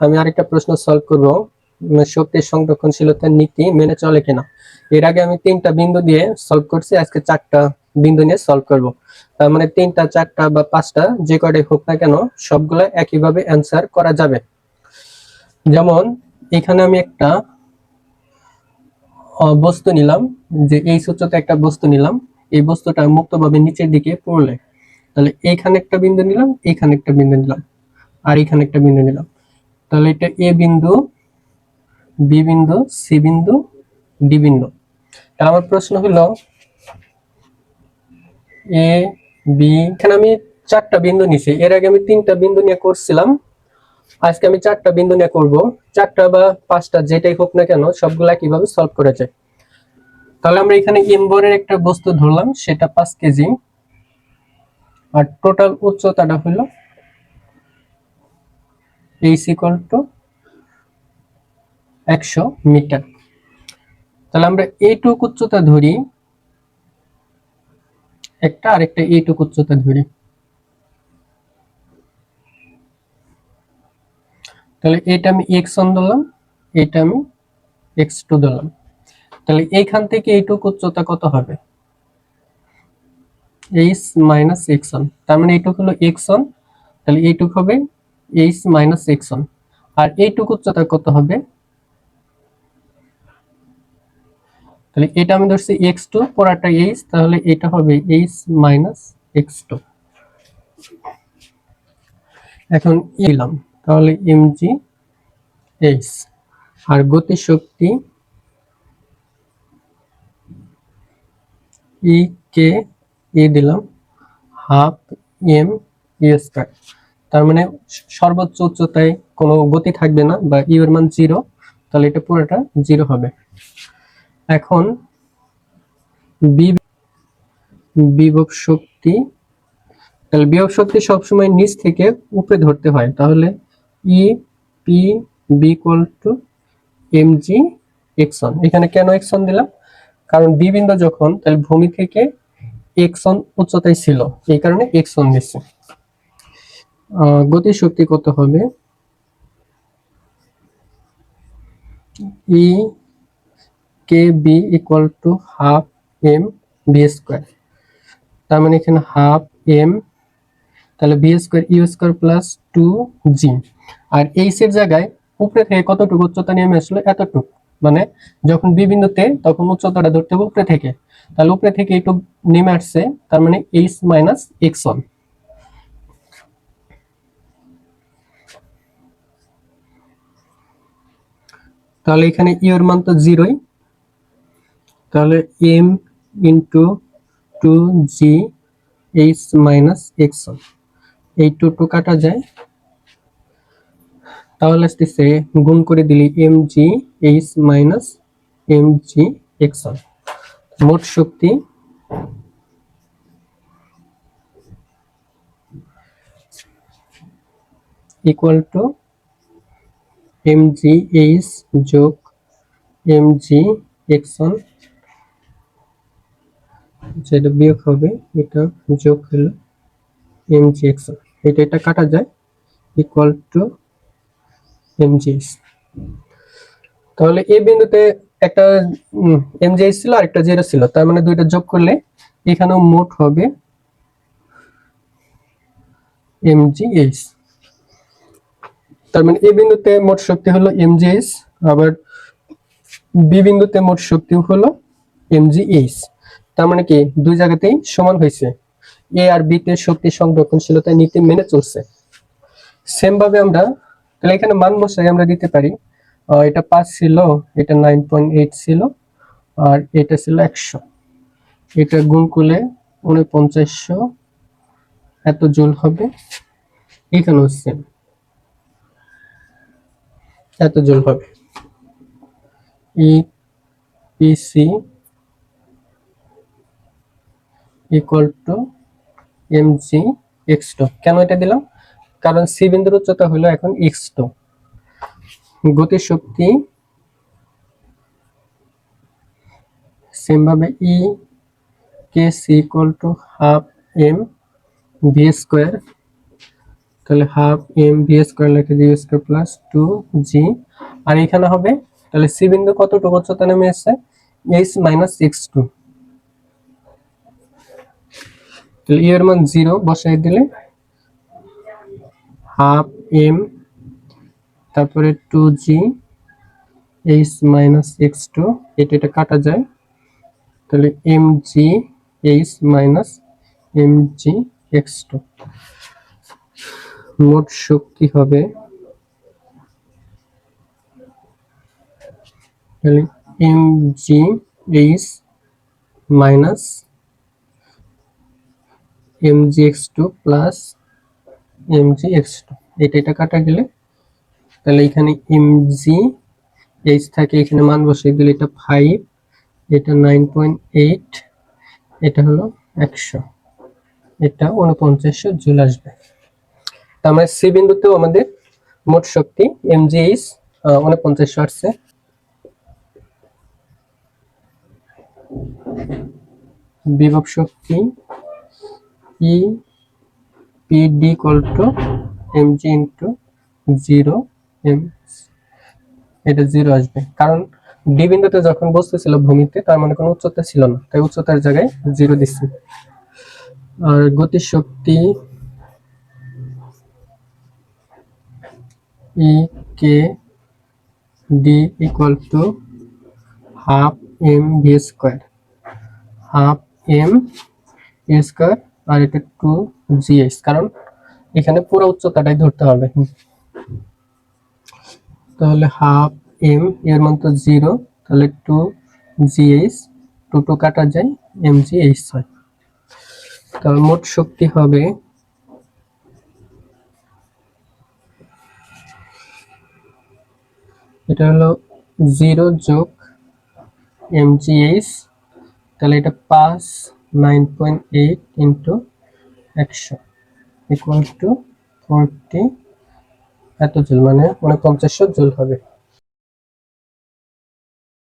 আমি আরেকটা প্রশ্ন সলভ করব, শক্তির সংরক্ষণশীলতার নীতি মেনে চলে কিনা। এর আগে আমি 3টা বিন্দু দিয়ে সলভ করছি, আজকে 4টা বিন্দু নিয়ে সলভ করব। তার মানে 3টা 4টা বা 5টা যে কয়টাই হোক না কেন সবগুলো একইভাবে অ্যান্সার করা যাবে। যেমন এখানে আমি একটা বস্তু নিলাম, যে এই সূত্রতে একটা বস্তু নিলাম, এই বস্তুটা মুক্তভাবে নিচের দিকে পড়লে, তাহলে এইখানে একটা বিন্দু নিলাম, এইখানে একটা বিন্দু নিলাম, আর এখানে একটা বিন্দু নিলাম। তাহলে এটা এ বিন্দু, বি বিন্দু, সি বিন্দু, ডি বিন্দু। তাহলে আমার প্রশ্ন হলো এ বি, এখানে আমি 4টা বিন্দু নিছি, এর আগে আমি 3টা বিন্দু নিয়ে করছিলাম, আজকে আমি 4টা বিন্দু নিয়ে করব। 4টা বা 5টা যেটাই হোক না কেন সবগুলা কিভাবে সলভ করা যায়। তাহলে আমরা এখানে এম বরের একটা বস্তু ধরলাম, সেটা 5 কেজি, আর টোটাল উচ্চতাটা হলো h = 100 মিটার। তাহলে আমরা এইটুক উচ্চতা ধরি একটা, আরেকটা এইটুক উচ্চতা ধরি। তাহলে এটা আমি x1 ধরলাম, এটা আমি x2 ধরলাম। তাহলে এইখান থেকে এইটুক উচ্চতা কত হবে? h - x1, তার মানে এইটুক হলো x1, তাহলে এইটুক হবে h - x1। আর এইটুক উচ্চতা কত হবে? তাহলে এটা আমি ধরছি x2, পরেরটা h, তাহলে এটা হবে h - x2। এখন এলাম, তাহলে mg h, আর গতি শক্তি e কে e দিলাম হাফ m e স্কয়ার। তার মানে সর্বোচ্চ উচ্চতায় কোনো গতি থাকবে না, বা ইউ এর মান 0, তাহলে এটা পুরোটা 0 হবে। এখন বিভব শক্তি, তাহলে বিভব শক্তি সবসময় নিচ থেকে উপরে ধরতে হয়, তাহলে E P B mg x1। এখানে কেন x1 দিলাম? কারণ বি বিন্দু যখন, তাহলে ভূমি থেকে x1 উচ্চতায় ছিল, এই কারণে x1 দিচ্ছি। গতি শক্তি কত হবে? E K B = half m v square. তার মানে এখানে হাফ m, তাহলে v square u square plus 2g। আর এইচ এর জায়গায় উপরে থেকে কতটুকু উচ্চতা নেমে আসলো? এতটুকু। মানে যখন বি বিন্দুতে, তখন উচ্চতাটা ধরতে হবে উপরে থেকে, তাহলে উপরে থেকে একটু নেমে আসছে, তার মানে h - x1। তাহলে এখানে ইউ এর মান তো 0ই, তাহলে m * 2g h - x1, এই 2 কাটা যায়, তাহলে আসতেছে গুণ করে দিলি mg h - mg x1। মোট শক্তি = mg h যোগ mg x1, যেটা বিয়োগ হবে এটা যোগ হলো mg x1, এটা কাটা যায়, = mg h। তাহলে এই বিন্দুতে একটা mg h ছিল আর একটা 0 ছিল, তার মানে দুইটা যোগ করলে এখানেও মোট হবে mg h। তার মানে এই বিন্দুতে মোট শক্তি হলো mg h, আবার বি বিন্দুতে মোট শক্তি হলো mg h। তার মানে কি দুই জায়গাতেই সমান হয়েছে, এ আর বি তে শক্তি সংরক্ষণশীলতার নীতি মেনে চলছে। সেম ভাবে আমরা তাহলে এখানে মান বসাই আমরা দিতে পারি, এটা 5 ছিল, এটা 9.8 ছিল, আর এটা ছিল 100, এটা গুণ করলে 4900 এত জুল হবে। এখানে হচ্ছে এত জুল হবে। E P C = mg x2। কেন এটা দিলাম? কারণ সি বিন্দুর উচ্চতা হলো এখন x2। গতি শক্তি সেম ভাবে E K C = half m v square, তাহলে হাফ এম ভি স্কয়ার লিখে দিই স্কয়ার প্লাস 2g। আর এখানে হবে তাহলে সি বিন্দু কতটুকু উচ্চতা নেমে এসেছে h মাইনাস x2। তাহলে এর মান 0 বসাই দিলে হাফ এম তারপরে 2g h মাইনাস x2, এটা কাটা যায়, তাহলে mg h minus mg x2। মোট শক্তি হবে তাহলে mg h minus mg x2 plus mg x2, এটা কাটা গেলে তাহলে এখানে mg h থাকে, এখানে মান বসিয়ে দিলে এটা 5, এটা 9.8, এটা হলো 100, এটা 4900 জুল আসবে। তার মানে সি বিন্দুতেও আমাদের মোট শক্তি mgh 4900 আসছে। বিভব শক্তি E PD = mg * 0 m, এটা 0 আসবে কারণ ডি বিন্দুতে যখন বস্তু ছিল ভূমিতে তার মানে কোনো উচ্চতা ছিল না, তাই উচ্চতার জায়গায় 0 দিচ্ছি। আর গতি শক্তি E K D = half m v square, half m a square, আর এটা 2gh, কারণ এখানে পুরো উচ্চতাটাই ধরতে হবে। তাহলে হাফ m এর মান তো 0, তাহলে 2gh, 2 কাটা যায়, mgh হয়। তাহলে মোট শক্তি হবে এটা হলো 0 যোগ mgh, তাহলে এটা 5 9.8 ইন্টু 100 = 40 এত জুল, মানে 4900 জুল হবে।